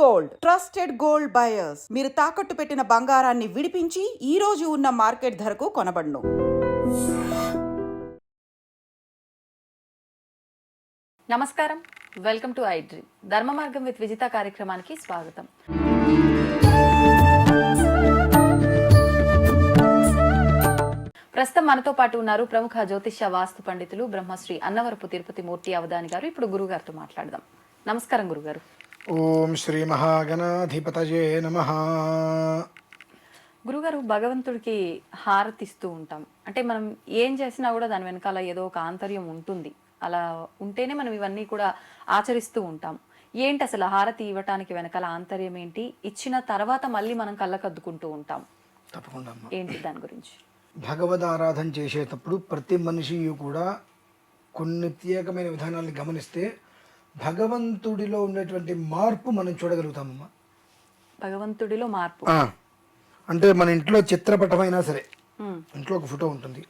Gold trusted gold buyers. మీరు తాకట్టు పెట్టిన బంగారాన్ని విడిపించి ఈ రోజు ఉన్న మార్కెట్ ధరకు కొనబడును. నమస్కారం, వెల్కమ్ టు ఐ డ్రీమ్. ధర్మ మార్గం విత్ విజిత కార్యక్రమానికి స్వాగతం. ప్రస్తుతం మనతో పాటు ఉన్నారు ప్రముఖ జ్యోతిష్య వాస్తు పండితులు బ్రహ్మశ్రీ అన్నవరపు తిరుపతి మూర్తి అవధాని గారు. ఇప్పుడు గురుగారితో మాట్లాడదాం. నమస్కారం గురుగారు. ఓం శ్రీ మహాగణాధిపతయే నమః. గురుగారు, భగవంతుడికి హారతిస్తూ ఉంటాం అంటే మనం ఏం చేసినా కూడా దాని వెనకాల ఏదో ఒక ఆంతర్యం ఉంటుంది. అలా ఉంటేనే మనం ఇవన్నీ కూడా ఆచరిస్తూ ఉంటాం. ఏంటి అసలు హారతి ఇవ్వటానికి వెనకాల ఆంతర్యం ఏంటి? ఇచ్చిన తర్వాత మళ్ళీ మనం కళ్ళకద్దుకుంటూ ఉంటాం. తప్పకుండా ఏంటి దాని గురించి? భగవద్ ఆరాధన చేసేటప్పుడు ప్రతి మనిషి కూడా కొన్ని ప్రత్యేకమైన విధానాలను గమనిస్తే భగవంతుడిలో ఉండేటువంటి మార్పు మనం చూడగలుగుతామమ్మా. భగవంతుడిలో మార్పు అంటే మన ఇంట్లో చిత్రపటమైనా సరే, ఇంట్లో ఒక ఫోటో ఉంటుంది,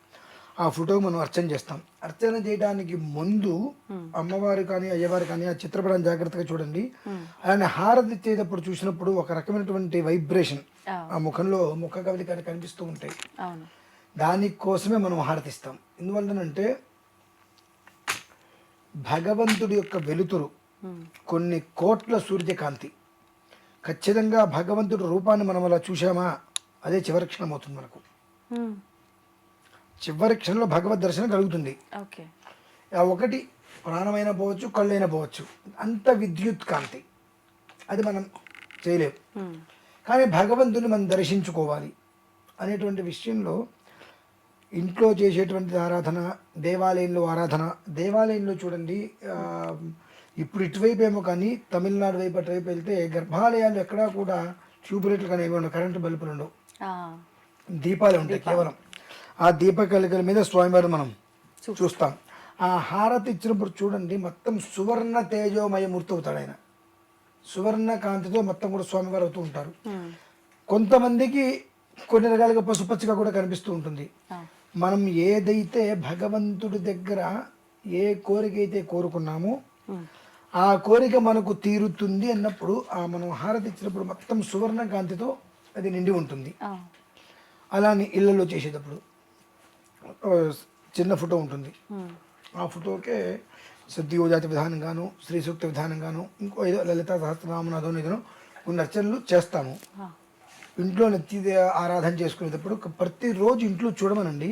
ఆ ఫోటోకి మనం అర్చన చేస్తాం. అర్చన చేయడానికి ముందు అమ్మవారు కానీ అయ్యవారు కానీ ఆ చిత్రపటాన్ని జాగ్రత్తగా చూడండి. ఆయన హారతి ఇచ్చేటప్పుడు చూసినప్పుడు ఒక రకమైనటువంటి వైబ్రేషన్ ఆ ముఖంలో ముఖ కవలిక కనిపిస్తూ ఉంటాయి. దానికోసమే మనం హారతిస్తాం. ఎందువల్లనంటే భగవంతుడి యొక్క వెలుతురు కొన్ని కోట్ల సూర్యకాంతి. ఖచ్చితంగా భగవంతుడి రూపాన్ని మనం అలా చూసామా, అదే చివరి క్షణం అవుతుంది. మనకు చివరి క్షణంలో భగవద్ దర్శనం కలుగుతుంది. ఒకటి ప్రాణమైనా పోవచ్చు, కళ్ళైనా పోవచ్చు, అంత విద్యుత్ కాంతి. అది మనం చేయలేము. కానీ భగవంతుని మనం దర్శించుకోవాలి అనేటువంటి విషయంలో ఇంట్లో చేసేటువంటి ఆరాధన, దేవాలయంలో ఆరాధన. దేవాలయంలో చూడండి, ఇప్పుడు ఇటువైపు ఏమో కానీ తమిళనాడు వైపు అటువైపు వెళ్తే గర్భాలయాలు ఎక్కడా కూడా ట్యూబ్ లైట్లు కానీ ఏమో కరెంటు బల్బులు ఉండవు, దీపాలు ఉంటాయి కేవలం. ఆ దీపకలికల మీద స్వామివారు మనం చూస్తాం. ఆ హారతి ఇచ్చినప్పుడు చూడండి, మొత్తం సువర్ణ తేజోమయ మూర్తి అవుతాడు ఆయన. సువర్ణ కాంతితో మొత్తం కూడా స్వామివారు అవుతూ ఉంటారు. కొంతమందికి కొన్ని రకాలుగా పసుపచ్చిగా కూడా కనిపిస్తూ ఉంటుంది. మనం ఏదైతే భగవంతుడి దగ్గర ఏ కోరిక అయితే కోరుకున్నామో ఆ కోరిక మనకు తీరుతుంది అన్నప్పుడు ఆ మనం హారతి ఇచ్చినప్పుడు మొత్తం సువర్ణ కాంతితో అది నిండి ఉంటుంది. అలానే ఇళ్లలో చేసేటప్పుడు చిన్న ఫోటో ఉంటుంది. ఆ ఫోటోకే సద్యోజాతి విధానంగాను, శ్రీ సూక్త విధానంగాను, ఇంకో ఏదో లలితా సహస్రనామనాథో ఏదో కొన్ని అర్చనలు చేస్తాము. ఇంట్లో నిత్య ఆరాధన చేసుకునేటప్పుడు ప్రతిరోజు ఇంట్లో చూడమనండి.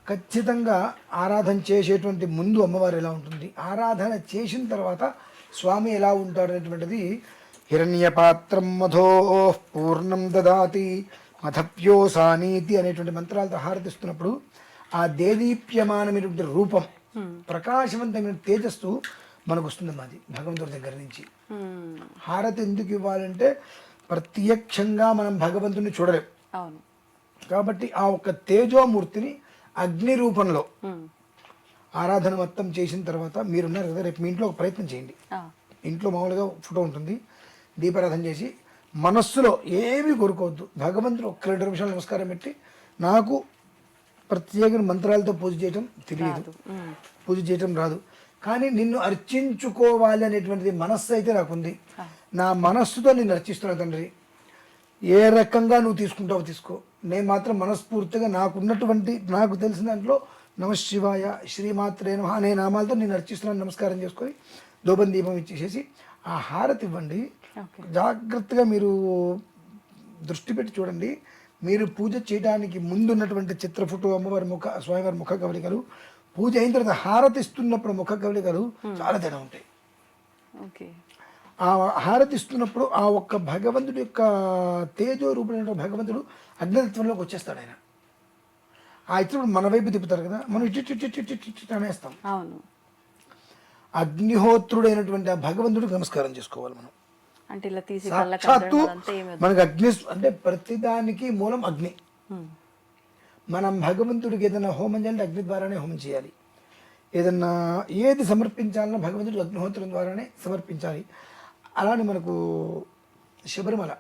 ఖచ్చితంగా ఆరాధన చేసేటువంటి ముందు అమ్మవారు ఎలా ఉంటుంది, ఆరాధన చేసిన తర్వాత స్వామి ఎలా ఉంటాడు అనేటువంటిది. హిరణ్య పాత్రం మధో పూర్ణం దదాతి మధప్యోసానీతి అనేటువంటి మంత్రాలతో హారతిస్తున్నప్పుడు ఆ దేదీప్యమానమైనటువంటి రూపం, ప్రకాశవంతమైన తేజస్సు మనకు వస్తుంది. మాది భగవంతుడి దగ్గర నుంచి. హారతి ఎందుకు ఇవ్వాలంటే ప్రత్యక్షంగా మనం భగవంతుని చూడలేం కాబట్టి ఆ ఒక్క తేజోమూర్తిని అగ్ని రూపంలో ఆరాధన మొత్తం చేసిన తర్వాత, మీరున్నారు కదా, రేపు మీ ఇంట్లో ఒక ప్రయత్నం చేయండి. ఇంట్లో మామూలుగా ఫోటో ఉంటుంది, దీపారాధన చేసి మనస్సులో ఏమీ కోరుకోవద్దు. భగవంతుడు ఒక్క 2 నిమిషాలు నమస్కారం పెట్టి, నాకు ప్రత్యేక మంత్రాలతో పూజ చేయటం తెలియదు, పూజ చేయటం రాదు, కానీ నిన్ను అర్చించుకోవాలి అనేటువంటిది మనస్సు అయితే నాకుంది. నా మనస్సుతో నిన్ను అర్చిస్తున్నా తండ్రి. ఏ రకంగా నువ్వు తీసుకుంటావో తీసుకో, నేను మాత్రం మనస్ఫూర్తిగా నాకున్నటువంటి నాకు తెలిసిన దాంట్లో నమశివాయ, శ్రీమాత్రే నమః అనే నామాలతో నేను అర్చిస్తున్నాను. నమస్కారం చేసుకొని దోబం దీపం ఇచ్చేసేసి ఆ హారతి ఇవ్వండి. జాగ్రత్తగా మీరు దృష్టి పెట్టి చూడండి. మీరు పూజ చేయడానికి ముందున్నటువంటి చిత్ర ఫోటో, అమ్మవారి ముఖ, స్వామివారి ముఖ కవలికలు, పూజ అయిన తర్వాత హారతి ఇస్తున్నప్పుడు ముఖ కవలికలు చాలా తేడా ఉంటాయి. ఆ హారతి ఇస్తున్నప్పుడు ఆ ఒక్క భగవంతుడి యొక్క తేజో రూపమైన భగవంతుడు అగ్నితత్వంలోకి వచ్చేస్తాడు. ఆయన ఆ ఇచ్చినప్పుడు మన వైపు తిప్పుతారు కదా, మనం ఇటు అనేస్తాం. అగ్నిహోత్రుడైనటువంటి ఆ భగవంతుడికి నమస్కారం చేసుకోవాలి మనం. సాక్షాత్తు మనకు అగ్ని అంటే ప్రతిదానికి మూలం అగ్ని. మనం భగవంతుడికి ఏదైనా హోమం చేయాలంటే అగ్ని ద్వారానే హోమం చేయాలి. ఏదన్నా ఏది సమర్పించాలన్నా భగవంతుడికి అగ్నిహోత్రం ద్వారానే సమర్పించాలి. అలానే మనకు శబరిమల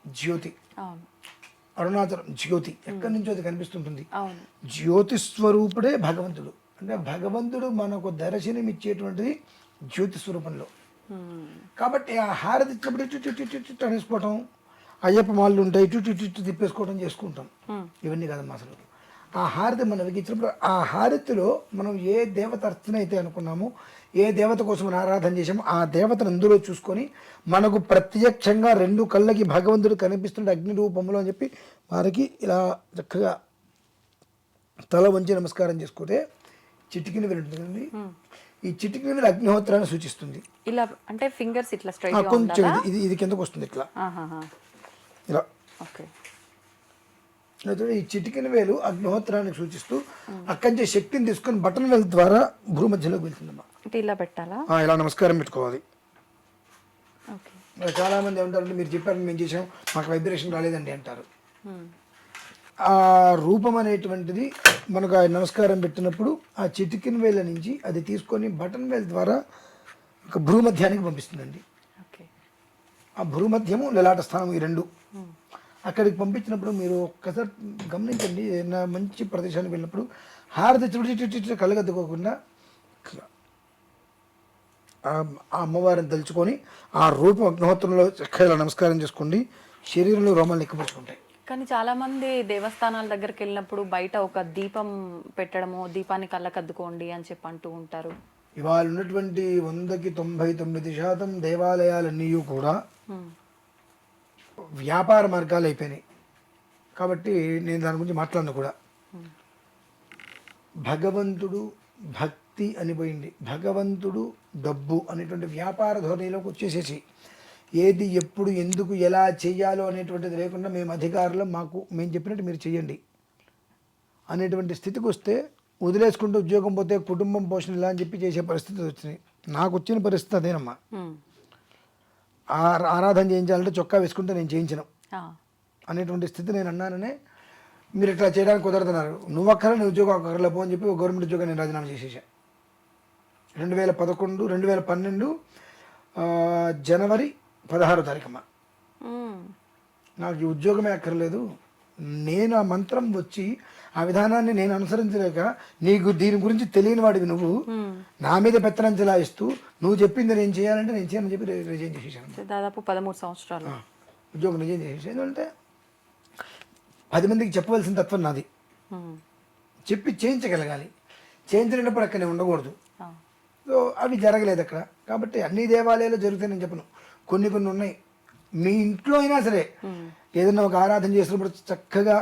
జ్యోతి, అరుణాచలం జ్యోతి, ఎక్కడి నుంచో అది కనిపిస్తుంటుంది. జ్యోతి స్వరూపుడే భగవంతుడు. అంటే భగవంతుడు మనకు దర్శనం ఇచ్చేటువంటిది జ్యోతి స్వరూపంలో. కాబట్టి ఆ హారతి ఇచ్చినప్పుడు ఇటు ఇటు ఇటు ఇటు అనేసుకోవటం, అయ్యప్ప మాలలు ఉంటాయి, ఇటు ఇటు ఇటు తిప్పేసుకోవడం చేసుకుంటాం. ఇవన్నీ కాదమ్మా అసలు. ఆ హారతి మనకి ఇచ్చినప్పుడు ఆ హారతిలో మనం ఏ దేవత అర్చన అయితే అనుకున్నామో, ఏ దేవత కోసం మనం ఆరాధన చేసామో ఆ దేవతను అందులో చూసుకొని మనకు ప్రత్యక్షంగా 2 కళ్ళకి భగవంతుడు కనిపిస్తుండే అగ్ని రూపంలో అని చెప్పి వారికి ఇలా చక్కగా తల వంచి నమస్కారం చేసుకుంటే చిటికిన వేలు ఉంటుంది. ఈ చిటికిన వేలు అగ్నిహోత్రాన్ని సూచిస్తుంది. ఇలా అంటే ఫింగర్స్ ఇట్లా స్ట్రైట్ గా కొంచెం ఉండాలా? ఇది కిందకు వస్తుంది ఇట్లా ఇలా. ఓకే. ఈ చిటికిన వేలు అగ్నిహోత్రానికి సూచిస్తూ అక్కడి నుంచి శక్తిని తీసుకొని బటన్ వేలు ద్వారా భూమధ్యలోకి వెళ్తుందమ్మా. అంటే ఇలా పెట్టాలా? ఇలా నమస్కారం పెట్టుకోవాలి. ఓకే. చాలా మంది ఏమంటారంటే మీరు చెప్పారు మేము చేసాం మాకు వైబ్రేషన్ రాలేదండి అంటారు. ఆ రూపం అనేటువంటిది మనకు ఆ నమస్కారం పెట్టినప్పుడు ఆ చిటికిన వేల నుంచి అది తీసుకొని బటన్ వేల్ ద్వారా ఒక భ్రూమధ్యానికి పంపిస్తుందండి. ఓకే. ఆ భ్రూమధ్యము లలాట స్థానం ఈ 2 అక్కడికి పంపించినప్పుడు మీరు ఒక్కసారి గమనించండి. ఏదైనా మంచి ప్రదేశానికి వెళ్ళినప్పుడు హారతి చుట్టి కళ్ళగద్దుకోకుండా ఆ అమ్మవారిని తలుచుకొని ఆ రూపం అగ్నిహోత్రంలో చక్కగా నమస్కారం చేసుకోండి. శరీరంలో రోమాలు ఎక్కపరుచుకుంటాయి. కానీ చాలా మంది దేవస్థానాల దగ్గరికి వెళ్ళినప్పుడు బయట ఒక దీపం పెట్టడము, దీపాన్ని కళ్ళకద్దుకోండి అని చెప్పి అంటూ ఉంటారు. ఇవాళ ఉన్నటువంటి 100కి 99% దేవాలయాలన్నీ కూడా వ్యాపార మార్గాలు అయిపోయినాయి. కాబట్టి నేను దాని గురించి మాట్లాడను కూడా. భగవంతుడు భక్తి అనిపోయింది, భగవంతుడు డబ్బు అనేటువంటి వ్యాపార ధోరణిలోకి వచ్చేసేసి ఏది ఎప్పుడు ఎందుకు ఎలా చేయాలో అనేటువంటిది లేకుండా మేము అధికారులు మేము చెప్పినట్టు మీరు చేయండి అనేటువంటి స్థితికి వస్తే వదిలేసుకుంటూ ఉద్యోగం పోతే కుటుంబం పోషణ ఇలా అని చెప్పి చేసే పరిస్థితి వచ్చినాయి. నాకు వచ్చిన పరిస్థితి అదేనమ్మా. ఆరాధన చేయించాలంటే చొక్కా వేసుకుంటే నేను చేయించను అనేటువంటి స్థితి నేను అన్నాననే మీరు ఇట్లా చేయడానికి కుదరదన్నారు. నువ్వు అక్కరే నీ ఉద్యోగం అక్కర్లో పో అని చెప్పి గవర్నమెంట్ ఉద్యోగం నేను రాజీనామా చేసేసా. 2012 జనవరి 16వ తారీఖమ్మా. నాకు ఈ ఉద్యోగమే అక్కర్లేదు, నేను ఆ మంత్రం వచ్చి ఆ విధానాన్ని నేను అనుసరించలేక నీకు దీని గురించి తెలియని వాడివి నువ్వు నా మీద పెత్తనం చెలాయిస్తూ నువ్వు చెప్పింది నేను చేయాలంటే నేను చేయని చెప్పి రిజైన్ చేసేసాను. దాదాపు 13 సంవత్సరాలు ఉద్యోగం రిజైన్ చేసేసి. ఎందుకంటే 10 మందికి చెప్పవలసిన తత్వం నాది. చెప్పి చేయించగలగాలి, చేయించలేనప్పుడు అక్కడ నేను ఉండకూడదు. సో అవి జరగలేదు అక్కడ. కాబట్టి అన్ని దేవాలయాలు జరుగుతాయి నేను చెప్పను, కొన్ని ఉన్నాయి. మీ ఇంట్లో అయినా సరే ఏదైనా ఒక ఆరాధన చేసినప్పుడు చక్కగా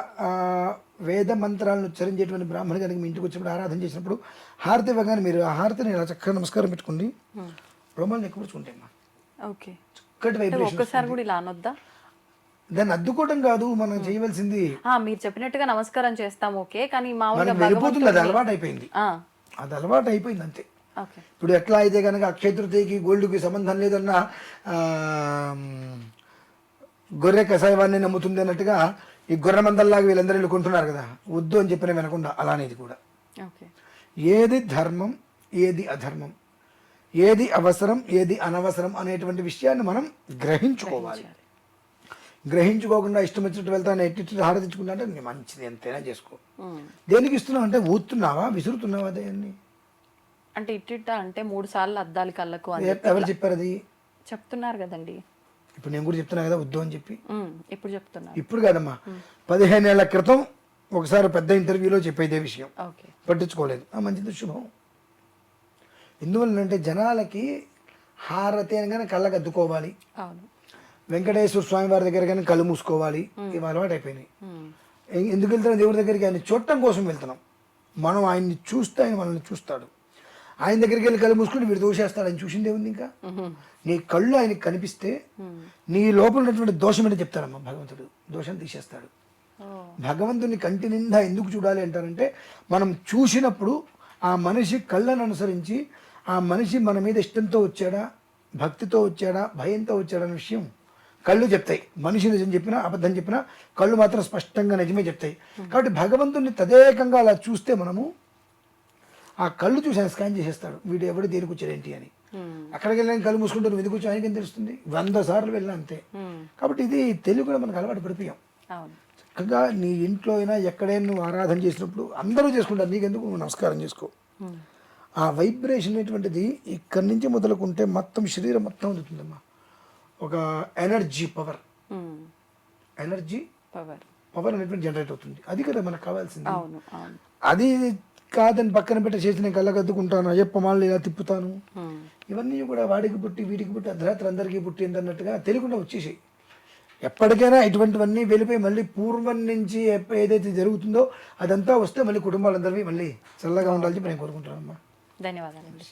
వేద మంత్రాలను ఉచ్చరించేటువంటి బ్రాహ్మణి గారికి మీ ఇంటికి వచ్చినప్పుడు ఆరాధన చేసినప్పుడు హారతి ఇవ్వగానే మీరు ఆ హారతిని ఇలా చక్కగా నమస్కారం పెట్టుకోండి. రోమాలను ఎక్కువ పెట్టుకుంటాయమ్మా. ఓకే. చక్కటి వైబ్రేషన్. ఒక్కసారి కూడా ఇలా అనొద్దా? దాన్ని అద్దుకోవడం కాదు మనం చేయవలసింది. మీరు చెప్పినట్టుగా నమస్కారం చేస్తాం ఓకే, కానీ వెళ్ళిపోతుంది, అది అలవాటు అయిపోయింది. అది అలవాటు అయిపోయింది అంతే. ఇప్పుడు ఎట్లా అయితే కనుక అక్షయ తృతీయకి గోల్డ్కి సంబంధం లేదన్నా గొర్రె కషాయవాన్ని నమ్ముతుంది అన్నట్టుగా ఈ గొర్రె మందల్లాగా వీళ్ళందరూ వీళ్ళు కొంటున్నారు కదా, వద్దు అని చెప్పిన వినకుండా అలానేది కూడా. ఏది ధర్మం ఏది అధర్మం, ఏది అవసరం ఏది అనవసరం అనేటువంటి విషయాన్ని మనం గ్రహించుకోవాలి. గ్రహించుకోకుండా ఇష్టం వచ్చినట్టు వెళ్తాను ఎట్టి హారతించుకుంటా అంటే మంచిది ఎంతైనా చేసుకో. దేనికి ఇస్తున్నావు అంటే ఊతున్నావా విసురుతున్నావా దాన్ని అంటే ఇట్టిట్ట అంటే 3 సార్లు అద్దాలి కళ్ళకు అని ఎవరు చెప్పారు? అది చెప్తున్నారు కదండి. ఇప్పుడు నేను కూడా చెప్తున్నా కదా వద్దు అని చెప్పి. ఇప్పుడు చెప్తున్నా, ఇప్పుడు కాదమ్మా. 15 ఏళ్ల క్రితం ఒకసారి పెద్ద ఇంటర్వ్యూలో చెప్పేదే విషయం, పట్టించుకోలేదు. మంచిది, శుభం. ఎందువల్లంటే జనాలకి హారతి అని కానీ కళ్ళకి అద్దుకోవాలి, వెంకటేశ్వర స్వామి వారి దగ్గర కానీ కళ్ళు మూసుకోవాలి, ఇవి అలవాటు అయిపోయినాయి. ఎందుకు వెళ్తున్నాం దేవుడి దగ్గరికి? ఆయన చూడటం కోసం వెళ్తున్నాం. మనం ఆయన్ని చూస్తే ఆయన మనల్ని చూస్తాడు. ఆయన దగ్గరికి వెళ్ళి కళ్ళు మూసుకుంటే వీడు దోషేస్తాడు. ఆయన చూసిందే ఉంది. ఇంకా నీ కళ్ళు ఆయనకి కనిపిస్తే నీ లోపల ఉన్నటువంటి దోషం అంటే చెప్తాడమ్మా భగవంతుడు, దోషం తీసేస్తాడు. భగవంతుని కంటి నిండా ఎందుకు చూడాలి అంటారంటే మనం చూసినప్పుడు ఆ మనిషి కళ్ళను అనుసరించి ఆ మనిషి మన మీద ఇష్టంతో వచ్చాడా, భక్తితో వచ్చాడా, భయంతో వచ్చాడా అనే విషయం కళ్ళు చెప్తాయి. మనిషి నిజం చెప్పినా అబద్ధం చెప్పినా కళ్ళు మాత్రం స్పష్టంగా నిజమే చెప్తాయి. కాబట్టి భగవంతుని తదేకంగా అలా చూస్తే మనము ఆ కళ్ళు చూసి ఆయన స్కాన్ చేసేస్తాడు, వీడు ఎవడు దేనికి వచ్చాడేంటి అని. అక్కడికి వెళ్ళి కళ్ళు మూసుకుంటారు, వెతుకు వచ్చి ఆయనకేం తెలుస్తుంది? 100 సార్లు వెళ్ళినా అంతే. కాబట్టి ఇది తెలుగు కూడా మనకు అలవాటు పడిపోయాం. చక్కగా నీ ఇంట్లో అయినా ఎక్కడైనా నువ్వు ఆరాధన చేసినప్పుడు అందరూ చేసుకుంటారు, నీకెందుకు నువ్వు నమస్కారం చేసుకో. ఆ వైబ్రేషన్ అనేటువంటిది ఇక్కడి నుంచి మొదలుకుంటే మొత్తం శరీరం మొత్తం అందుతుందమ్మా. ఒక ఎనర్జీ పవర్ పవర్ అనేటువంటి జనరేట్ అవుతుంది. అది కదా మనకు కావాల్సింది. అవును అవును. అది కాదని పక్కన పెట్టి చేసి నేను కళ్ళగద్దుకుంటాను, అయ్యప్ప మాలను ఇలా తిప్పుతాను, ఇవన్నీ కూడా వాడికి పుట్టి వీడికి పుట్టి అర్ధరాత్రి అందరికీ పుట్టింది అన్నట్టుగా తెలియకుండా వచ్చేసాయి. ఎప్పటికైనా ఇటువంటివన్నీ వెళ్ళిపోయి మళ్ళీ పూర్వం నుంచి ఏదైతే జరుగుతుందో అదంతా వస్తే మళ్ళీ కుటుంబాలందరివి మళ్ళీ చల్లగా ఉండాలని నేను కోరుకుంటానమ్మా. ధన్యవాదాలండి.